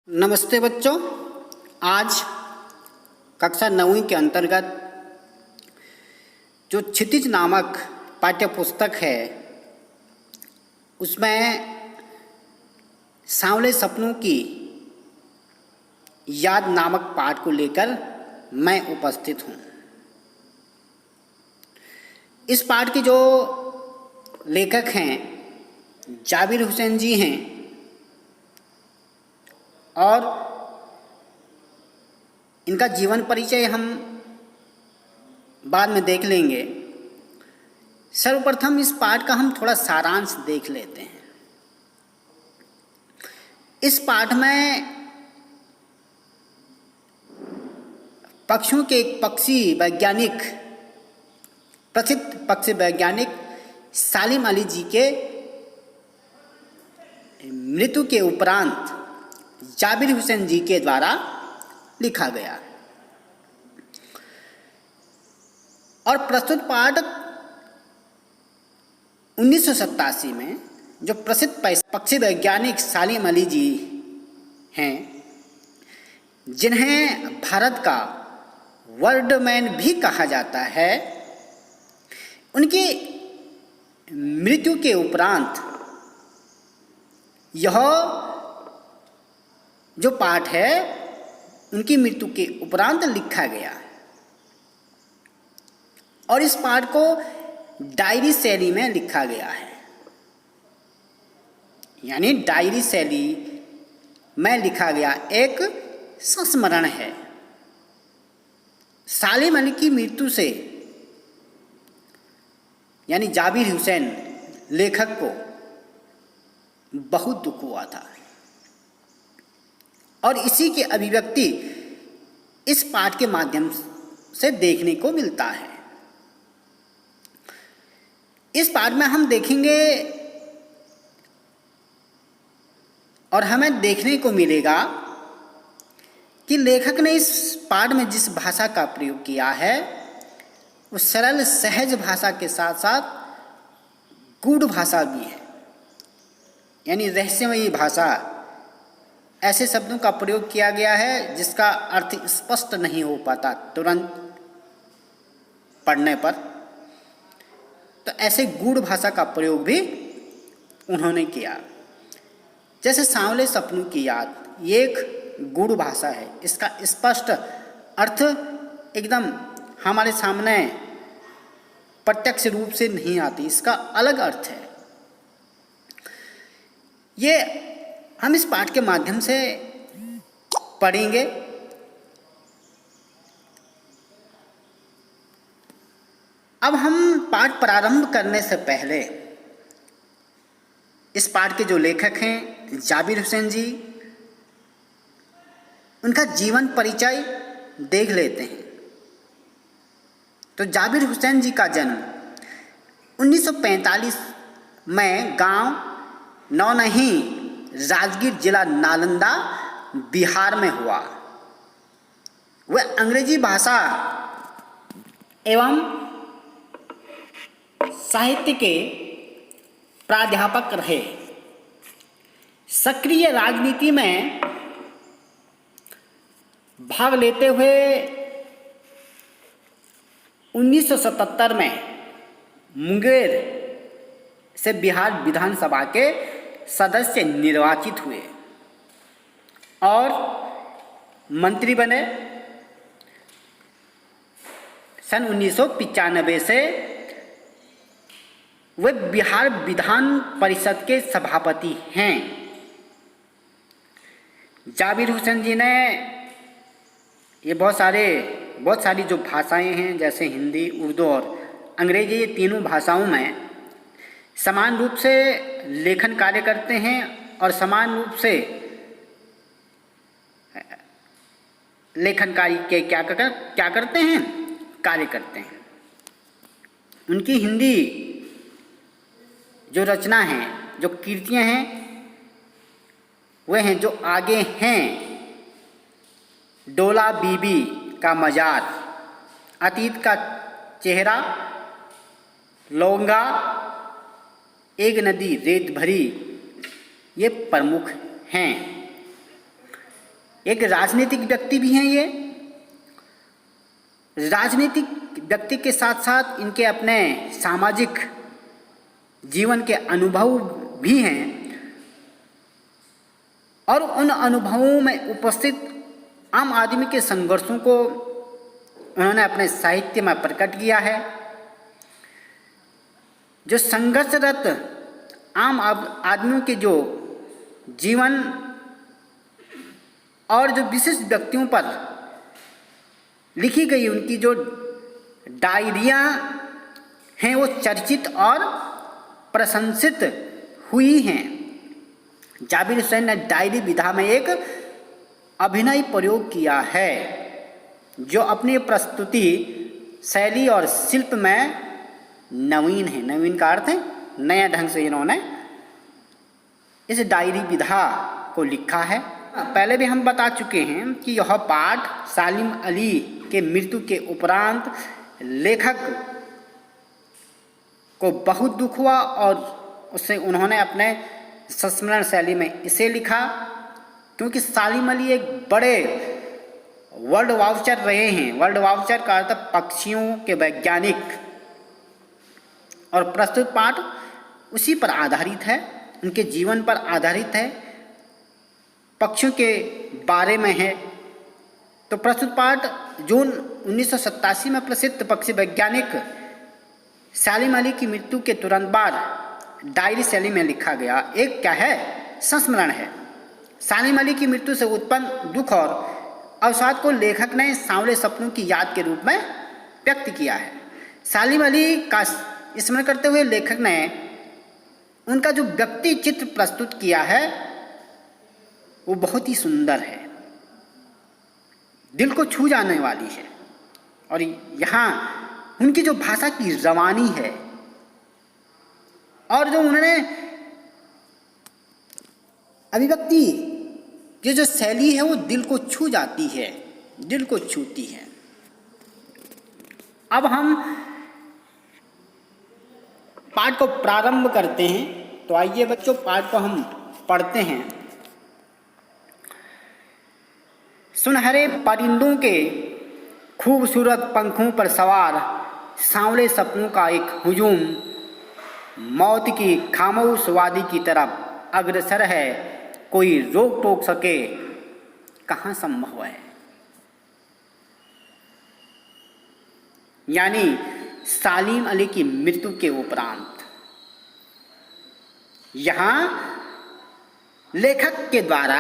नमस्ते बच्चों। आज कक्षा 9वीं के अंतर्गत जो क्षितिज नामक पाठ्यपुस्तक है उसमें सांवले सपनों की याद नामक पाठ को लेकर मैं उपस्थित हूँ। इस पाठ के जो लेखक हैं जाबिर हुसैन जी हैं और इनका जीवन परिचय हम बाद में देख लेंगे। सर्वप्रथम इस पाठ का हम थोड़ा सारांश देख लेते हैं। इस पाठ में पक्षियों के एक प्रसिद्ध पक्षी वैज्ञानिक सालिम अली जी के मृत्यु के उपरांत जाबिर हुसैन जी के द्वारा लिखा गया और प्रस्तुत पाठ 1987 में जो प्रसिद्ध पक्षी वैज्ञानिक सालिम अली जी हैं, जिन्हें भारत का वर्ल्डमैन भी कहा जाता है, उनकी मृत्यु के उपरांत यह जो पाठ है उनकी मृत्यु के उपरांत लिखा गया और इस पाठ को डायरी शैली में लिखा गया है, यानी डायरी शैली में लिखा गया एक संस्मरण है। सालिम अली की मृत्यु से यानी जाबिर हुसैन लेखक को बहुत दुख हुआ था और इसी की अभिव्यक्ति इस पाठ के माध्यम से देखने को मिलता है। इस पाठ में हम देखेंगे और हमें देखने को मिलेगा कि लेखक ने इस पाठ में जिस भाषा का प्रयोग किया है वो सरल सहज भाषा के साथ साथ गूढ़ भाषा भी है, यानी रहस्यमयी भाषा। ऐसे शब्दों का प्रयोग किया गया है जिसका अर्थ स्पष्ट नहीं हो पाता तुरंत पढ़ने पर, तो ऐसे गूढ़ भाषा का प्रयोग भी उन्होंने किया। जैसे सांवले सपनों की याद, ये एक गूढ़ भाषा है, इसका स्पष्ट अर्थ एकदम हमारे सामने प्रत्यक्ष रूप से नहीं आती, इसका अलग अर्थ है। ये हम इस पाठ के माध्यम से पढ़ेंगे। अब हम पाठ प्रारंभ करने से पहले इस पाठ के जो लेखक हैं जाबिर हुसैन जी, उनका जीवन परिचय देख लेते हैं। तो जाबिर हुसैन जी का जन्म 1945 में गांव नौनही, राजगीर जिला नालंदा, बिहार में हुआ। वह अंग्रेजी भाषा एवं साहित्य के प्राध्यापक रहे। सक्रिय राजनीति में भाग लेते हुए 1977 में मुंगेर से बिहार विधानसभा के सदस्य निर्वाचित हुए और मंत्री बने। सन 1995 से वे बिहार विधान परिषद के सभापति हैं। जाबिर हुसैन जी ने ये बहुत सारी जो भाषाएं हैं, जैसे हिंदी, उर्दू और अंग्रेजी, ये तीनों भाषाओं में समान रूप से लेखन कार्य करते हैं और समान रूप से लेखन कार्य के क्या करते हैं, कार्य करते हैं। उनकी हिंदी जो रचना है, जो कृतियाँ हैं, वे हैं जो आगे हैं: डोला बीबी का मजार, अतीत का चेहरा, लौंगा, एक नदी रेत भरी, ये प्रमुख हैं। एक राजनीतिक व्यक्ति भी हैं ये। राजनीतिक व्यक्ति के साथ साथ इनके अपने सामाजिक जीवन के अनुभव भी हैं और उन अनुभवों में उपस्थित आम आदमी के संघर्षों को उन्होंने अपने साहित्य में प्रकट किया है। जो संघर्षरत आम आदमियों के जो जीवन और जो विशिष्ट व्यक्तियों पर लिखी गई उनकी जो डायरियाँ हैं वो चर्चित और प्रशंसित हुई हैं। जाबिर हुसैन ने डायरी विधा में एक अभिनय प्रयोग किया है जो अपनी प्रस्तुति शैली और शिल्प में नवीन है। नवीन का अर्थ है नया ढंग से इन्होंने इस डायरी विधा को लिखा है। पहले भी हम बता चुके हैं कि यह पाठ सालिम अली के मृत्यु के उपरांत लेखक को बहुत दुख हुआ और उससे उन्होंने अपने संस्मरण शैली में इसे लिखा, क्योंकि सालिम अली एक बड़े वर्ल्ड वाउचर रहे हैं। वर्ल्ड वाउचर का अर्थ पक्षियों के वैज्ञानिक, और प्रस्तुत पाठ उसी पर आधारित है, उनके जीवन पर आधारित है, पक्षियों के बारे में है। तो प्रस्तुत पाठ जून 1987 में प्रसिद्ध पक्षी वैज्ञानिक सालिम अली की मृत्यु के तुरंत बाद डायरी शैली में लिखा गया एक क्या है संस्मरण है। सालिम अली की मृत्यु से उत्पन्न दुख और अवसाद को लेखक ने सांवले सपनों की याद के रूप में व्यक्त किया है। सालिम अली का स्मरण करते हुए लेखक ने उनका जो व्यक्ति चित्र प्रस्तुत किया है वो बहुत ही सुंदर है, दिल को छू जाने वाली है। और यहाँ उनकी जो भाषा की रवानी है और जो उन्होंने अभिव्यक्ति ये जो शैली है वो दिल को छू जाती है, दिल को छूती है। अब हम पाठ को प्रारंभ करते हैं, तो आइए बच्चों पाठ को हम पढ़ते हैं। सुनहरे परिंदों के खूबसूरत पंखों पर सवार सांवले सपनों का एक हुजूम मौत की खामोश वादी की तरफ अग्रसर है, कोई रोक टोक सके कहाँ संभव है। यानी सालिम अली की मृत्यु के उपरांत यहाँ लेखक के द्वारा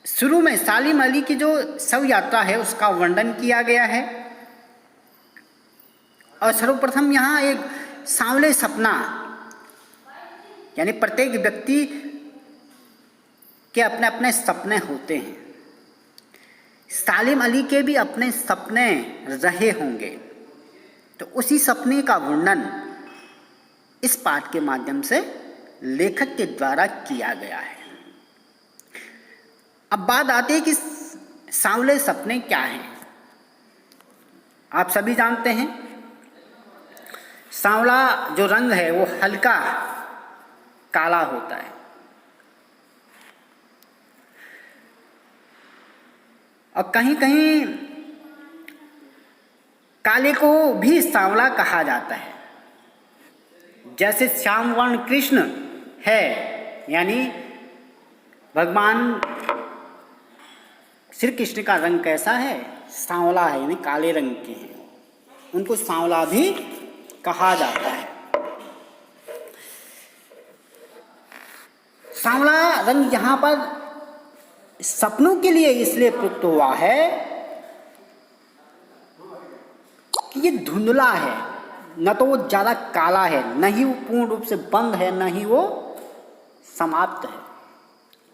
शुरू में सालिम अली की जो शव यात्रा है उसका वर्णन किया गया है और सर्वप्रथम यहाँ एक सांवले सपना, यानी प्रत्येक व्यक्ति के अपने अपने सपने होते हैं। सालिम अली के भी अपने सपने रहे होंगे, तो उसी सपने का वर्णन इस पाठ के माध्यम से लेखक के द्वारा किया गया है। अब बात आती है कि सांवले सपने क्या हैं। आप सभी जानते हैं सांवला जो रंग है वो हल्का काला होता है और कहीं कहीं काले को भी सांवला कहा जाता है। जैसे श्याम वर्ण कृष्ण है, यानी भगवान श्री कृष्ण का रंग कैसा है सांवला है, यानी काले रंग के हैं, उनको सांवला भी कहा जाता है। सांवला रंग यहाँ पर सपनों के लिए इसलिए प्रयुक्त हुआ है कि ये धुंधला है, न तो वो ज़्यादा काला है, न ही वो पूर्ण रूप से बंद है, न ही वो समाप्त है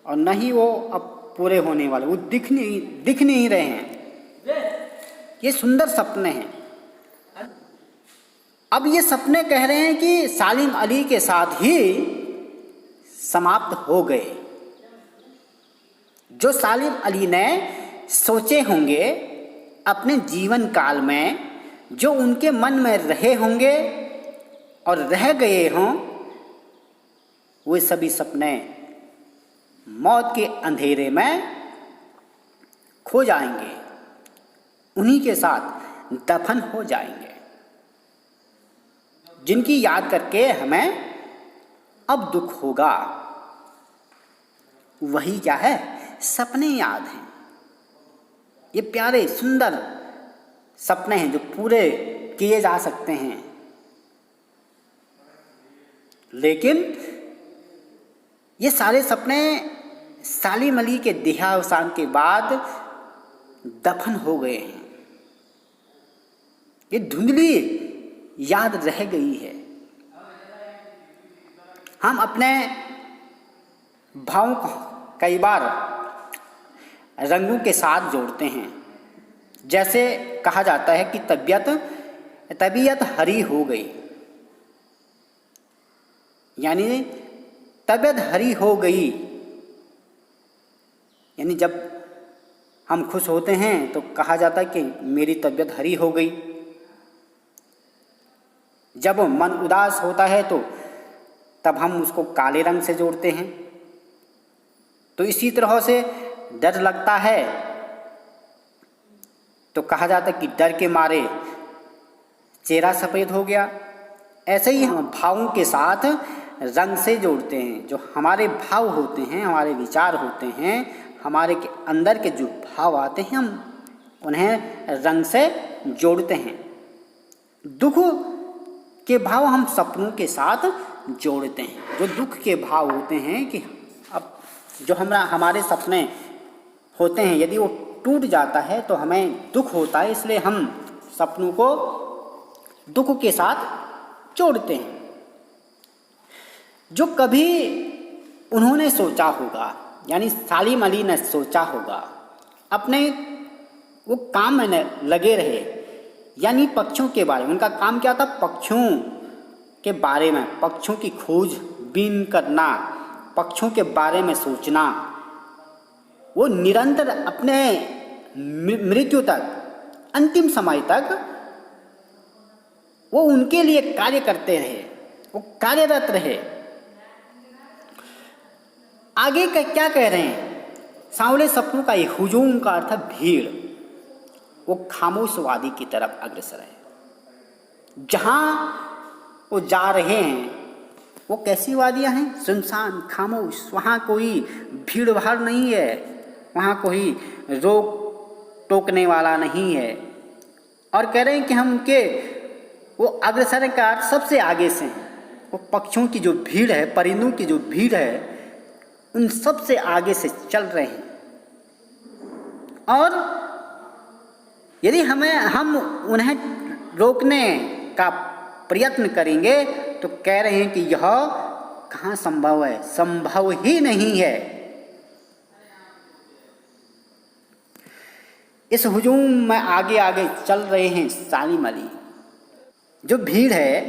और न ही वो अब पूरे होने वाले, वो दिख नहीं रहे हैं। ये सुंदर सपने हैं। अब ये सपने कह रहे हैं कि सालिम अली के साथ ही समाप्त हो गए। जो सालिम अली ने सोचे होंगे अपने जीवन काल में, जो उनके मन में रहे होंगे और रह गए हों, वे सभी सपने मौत के अंधेरे में खो जाएंगे, उन्हीं के साथ दफन हो जाएंगे, जिनकी याद करके हमें अब दुख होगा। वही क्या है? सपने याद हैं। ये प्यारे सुंदर सपने हैं जो पूरे किए जा सकते हैं, लेकिन ये सारे सपने सालिम अली के देहावसान के बाद दफन हो गए हैं। ये धुंधली याद रह गई है। हम अपने भावों को कई बार रंगों के साथ जोड़ते हैं। जैसे कहा जाता है कि तबीयत हरी हो गई, यानी तबीयत हरी हो गई, यानी जब हम खुश होते हैं तो कहा जाता है कि मेरी तबीयत हरी हो गई। जब मन उदास होता है तो तब हम उसको काले रंग से जोड़ते हैं। तो इसी तरह से डर लगता है तो कहा जाता है कि डर के मारे चेहरा सफ़ेद हो गया। ऐसे ही हम भावों के साथ रंग से जोड़ते हैं। जो हमारे भाव होते हैं, हमारे विचार होते हैं, हमारे के अंदर के जो भाव आते हैं, हम उन्हें रंग से जोड़ते हैं। दुख के भाव हम सपनों के साथ जोड़ते हैं। जो दुख के भाव होते हैं कि अब जो हमारे सपने होते हैं, यदि वो टूट जाता है तो हमें दुख होता है, इसलिए हम सपनों को दुख के साथ जोड़ते हैं। जो कभी उन्होंने सोचा होगा, यानी सालिम अली ने सोचा होगा, अपने वो काम में लगे रहे, यानी पक्षियों के बारे में। उनका काम क्या था? पक्षियों के बारे में, पक्षियों की खोजबीन करना, पक्षियों के बारे में सोचना। वो निरंतर अपने मृत्यु तक, अंतिम समय तक वो उनके लिए कार्य करते रहे, वो कार्यरत रहे। आगे का क्या कह रहे हैं? सांवले सपनों का ये हुजूम का अर्थ भीड़, वो खामोशवादी की तरफ अग्रसर है। जहाँ वो जा रहे हैं वो कैसी वादियाँ हैं? सुनसान, खामोश। वहाँ कोई भीड़ भाड़ नहीं है, वहाँ कोई रोक टोकने वाला नहीं है। और कह रहे हैं कि हम उनके वो अग्रसर का अर्थ सबसे आगे से हैं। वो पक्षियों की जो भीड़ है, परिंदों की जो भीड़ है, उन सबसे आगे से चल रहे हैं। और यदि हम उन्हें रोकने का प्रयत्न करेंगे तो कह रहे हैं कि यह कहाँ संभव है? संभव ही नहीं है। इस हुजूम में आगे आगे चल रहे हैं सालिम अली। जो भीड़ है,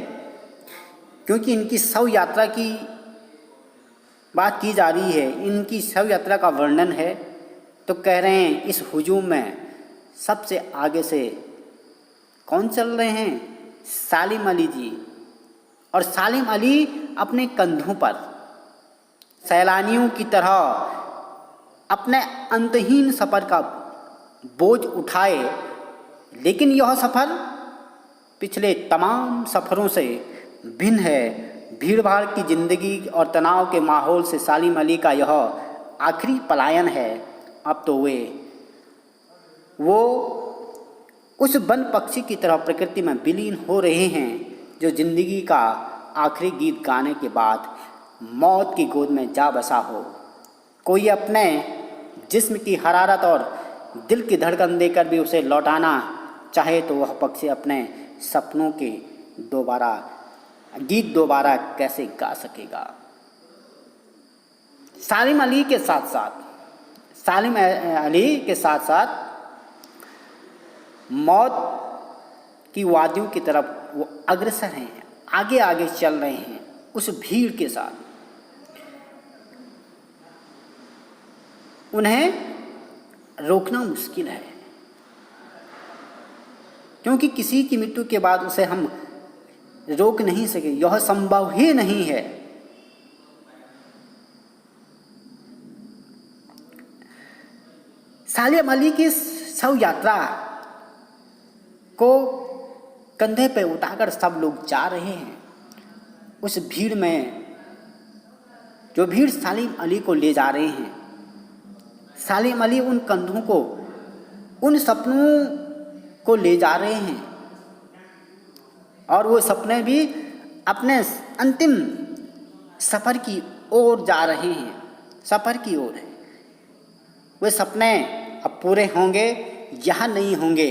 क्योंकि इनकी शव यात्रा की बात की जा रही है, इनकी शव यात्रा का वर्णन है, तो कह रहे हैं इस हुजूम में सबसे आगे से कौन चल रहे हैं? सालिम अली जी। और सालिम अली अपने कंधों पर सैलानियों की तरह अपने अंतहीन सफ़र का बोझ उठाए, लेकिन यह सफ़र पिछले तमाम सफ़रों से भिन्न है। भीड़ भाड़ की ज़िंदगी और तनाव के माहौल से सालिम अली का यह आखिरी पलायन है। अब तो वो उस वन पक्षी की तरह प्रकृति में विलीन हो रहे हैं जो ज़िंदगी का आखिरी गीत गाने के बाद मौत की गोद में जा बसा हो। कोई अपने जिस्म की हरारत और दिल की धड़कन देकर भी उसे लौटाना चाहे तो वह पक्षी अपने सपनों के गीत दोबारा कैसे गा सकेगा? सालिम अली के साथ साथ मौत की वादियों की तरफ वो अग्रसर हैं, आगे आगे चल रहे हैं उस भीड़ के साथ। उन्हें रोकना मुश्किल है, क्योंकि किसी की मृत्यु के बाद उसे हम रोक नहीं सके, यह संभव ही नहीं है। सालिम अली की शव यात्रा को कंधे पे उठाकर सब लोग जा रहे हैं। उस भीड़ में जो भीड़ सालिम अली को ले जा रहे हैं, सालिम अली उन कंधों को, उन सपनों को ले जा रहे हैं और वो सपने भी अपने अंतिम सफ़र की ओर जा रहे हैं, सफ़र की ओर है। वे सपने अब पूरे होंगे या नहीं होंगे,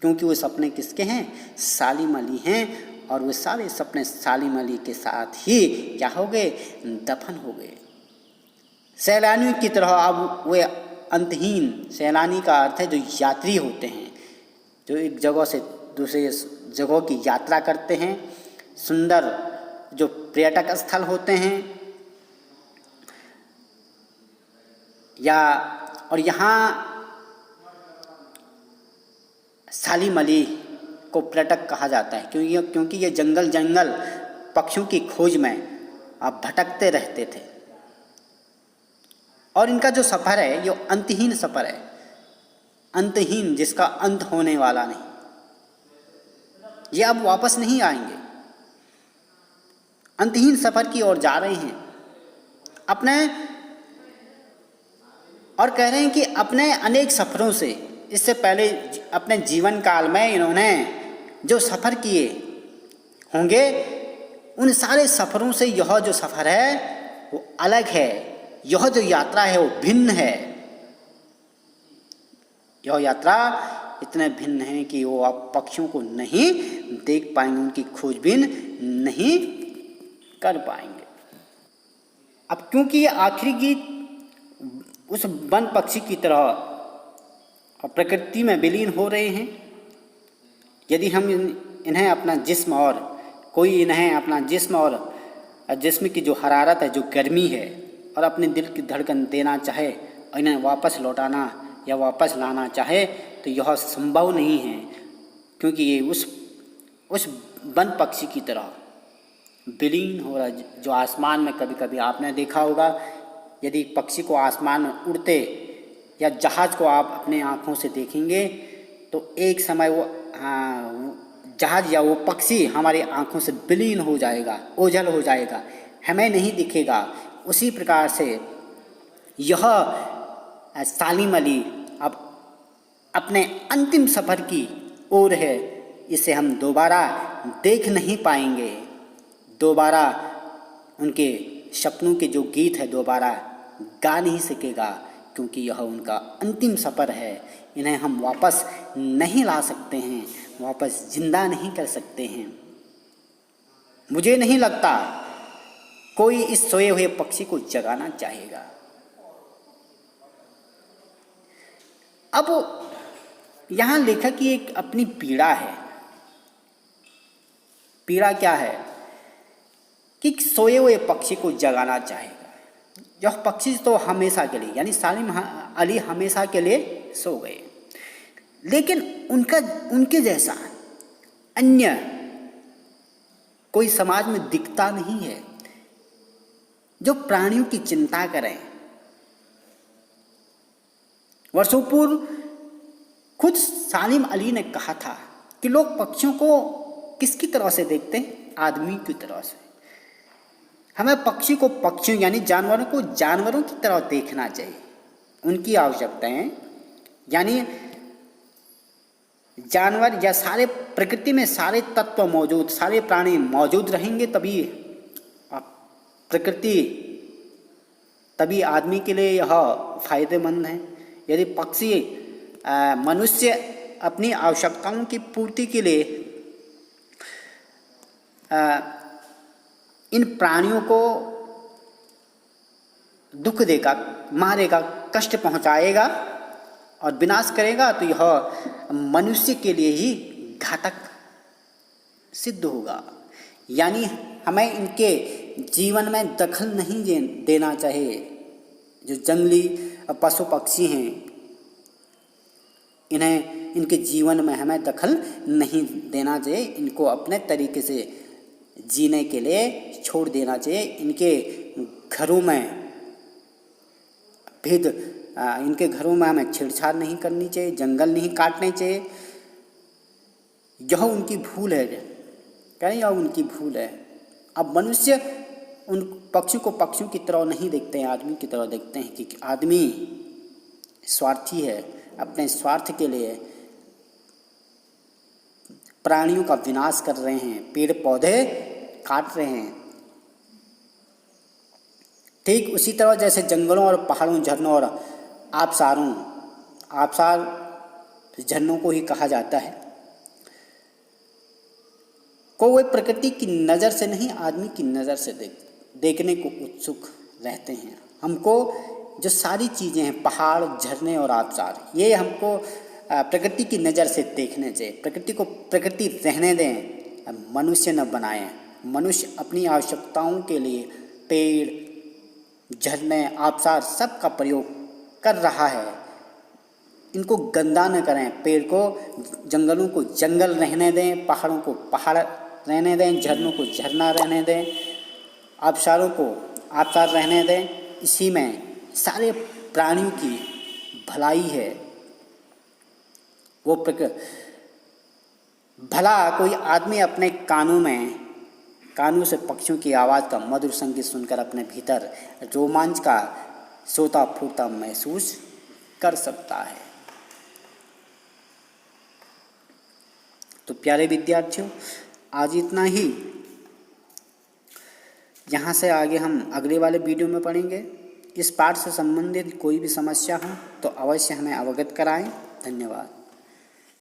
क्योंकि वो सपने किसके हैं? सालिम अली हैं। और वो सारे सपने सालिम अली के साथ ही क्या हो गए? दफन हो गए। सैलानियों की तरह अब वे अंतहीन, सैलानी का अर्थ है जो यात्री होते हैं, जो एक जगह से दूसरे जगह की यात्रा करते हैं, सुंदर जो पर्यटक स्थल होते हैं या, और यहाँ सालिम अली को पर्यटक कहा जाता है क्योंकि ये जंगल पक्षियों की खोज में अब भटकते रहते थे। और इनका जो सफ़र है ये अंतहीन सफ़र है, अंतहीन, जिसका अंत होने वाला नहीं। ये अब वापस नहीं आएंगे, अंतहीन सफ़र की ओर जा रहे हैं अपने, और कह रहे हैं कि अपने अनेक सफ़रों से, इससे पहले अपने जीवन काल में इन्होंने जो सफ़र किए होंगे, उन सारे सफ़रों से यह जो सफ़र है वो अलग है। यह जो यात्रा है वो भिन्न है। यह यात्रा इतने भिन्न है कि वो आप पक्षियों को नहीं देख पाएंगे, उनकी खोजबीन नहीं कर पाएंगे। अब क्योंकि ये आखिरी गीत उस वन पक्षी की तरह प्रकृति में विलीन हो रहे हैं, यदि हम इन्हें अपना जिस्म, और कोई इन्हें अपना जिस्म और जिस्म की जो हरारत है, जो गर्मी है, और अपने दिल की धड़कन देना चाहे और इन्हें वापस लौटाना या वापस लाना चाहे, तो यह संभव नहीं है, क्योंकि ये उस वन पक्षी की तरह विलीन हो रहा है। जो आसमान में कभी कभी आपने देखा होगा, यदि पक्षी को आसमान में उड़ते या जहाज़ को आप अपने आँखों से देखेंगे तो एक समय वो जहाज़ या वो पक्षी हमारी आँखों से विलीन हो जाएगा, ओझल हो जाएगा, हमें नहीं दिखेगा। उसी प्रकार से यह सालिम अली अब अपने अंतिम सफ़र की ओर है। इसे हम दोबारा देख नहीं पाएंगे, दोबारा उनके सपनों के जो गीत है दोबारा गा नहीं सकेगा, क्योंकि यह उनका अंतिम सफ़र है। इन्हें हम वापस नहीं ला सकते हैं, वापस जिंदा नहीं कर सकते हैं। मुझे नहीं लगता कोई इस सोए हुए पक्षी को जगाना चाहेगा। अब यहाँ लेखक की एक अपनी पीड़ा है। पीड़ा क्या है कि सोए हुए पक्षी को जगाना चाहेगा। यह पक्षी तो हमेशा के लिए, यानी सालिम अली हमेशा के लिए सो गए, लेकिन उनके जैसा अन्य कोई समाज में दिखता नहीं है जो प्राणियों की चिंता करें। वर्षों पूर्व खुद सालिम अली ने कहा था कि लोग पक्षियों को किसकी तरह से देखते हैं? आदमी की तरह से। हमें पक्षी को पक्षियों यानी जानवरों को जानवरों की तरह देखना चाहिए। उनकी आवश्यकताएं यानी जानवर या सारे प्रकृति में सारे तत्व मौजूद, सारे प्राणी मौजूद रहेंगे तभी प्रकृति, तभी आदमी के लिए यह फायदेमंद है। यदि पक्षी मनुष्य अपनी आवश्यकताओं की पूर्ति के लिए इन प्राणियों को दुख देगा, मारेगा, कष्ट पहुंचाएगा और विनाश करेगा, तो यह मनुष्य के लिए ही घातक सिद्ध होगा। यानी हमें इनके जीवन में दखल नहीं देना चाहिए। जो जंगली पशु पक्षी हैं, इन्हें इनके जीवन में हमें दखल नहीं देना चाहिए। इनको अपने तरीके से जीने के लिए छोड़ देना चाहिए। इनके घरों में भेद इनके घरों में हमें छेड़छाड़ नहीं करनी चाहिए, जंगल नहीं काटने चाहिए। यह उनकी भूल है, कहें यह उनकी भूल है। अब मनुष्य उन पक्षियों को पक्षियों की तरह नहीं देखते हैं, आदमी की तरह देखते हैं कि आदमी स्वार्थी है, अपने स्वार्थ के लिए प्राणियों का विनाश कर रहे हैं, पेड़ पौधे काट रहे हैं। ठीक उसी तरह जैसे जंगलों और पहाड़ों, झरनों और आबशार झरनों को ही कहा जाता है, को वे प्रकृति की नज़र से नहीं आदमी की नज़र से देखने को उत्सुक रहते हैं। हमको जो सारी चीज़ें हैं, पहाड़, झरने और आबशार, ये हमको प्रकृति की नज़र से देखने चाहिए। प्रकृति को प्रकृति रहने दें, मनुष्य न बनाएं। मनुष्य अपनी आवश्यकताओं के लिए पेड़, झरने, आबशार सब का प्रयोग कर रहा है। इनको गंदा न करें। पेड़ को, जंगलों को जंगल रहने दें, पहाड़ों को पहाड़ रहने दें, झरनों को झरना रहने दें, आबशारों को आबशार रहने दें। इसी में सारे प्राणियों की भलाई है। वो भला कोई आदमी अपने कानों से पक्षियों की आवाज़ का मधुर संगीत सुनकर अपने भीतर रोमांच का सोता फूटा महसूस कर सकता है। तो प्यारे विद्यार्थियों, आज इतना ही। यहाँ से आगे हम अगले वाले वीडियो में पढ़ेंगे। इस पाठ से संबंधित कोई भी समस्या हो तो अवश्य हमें अवगत कराएं। धन्यवाद।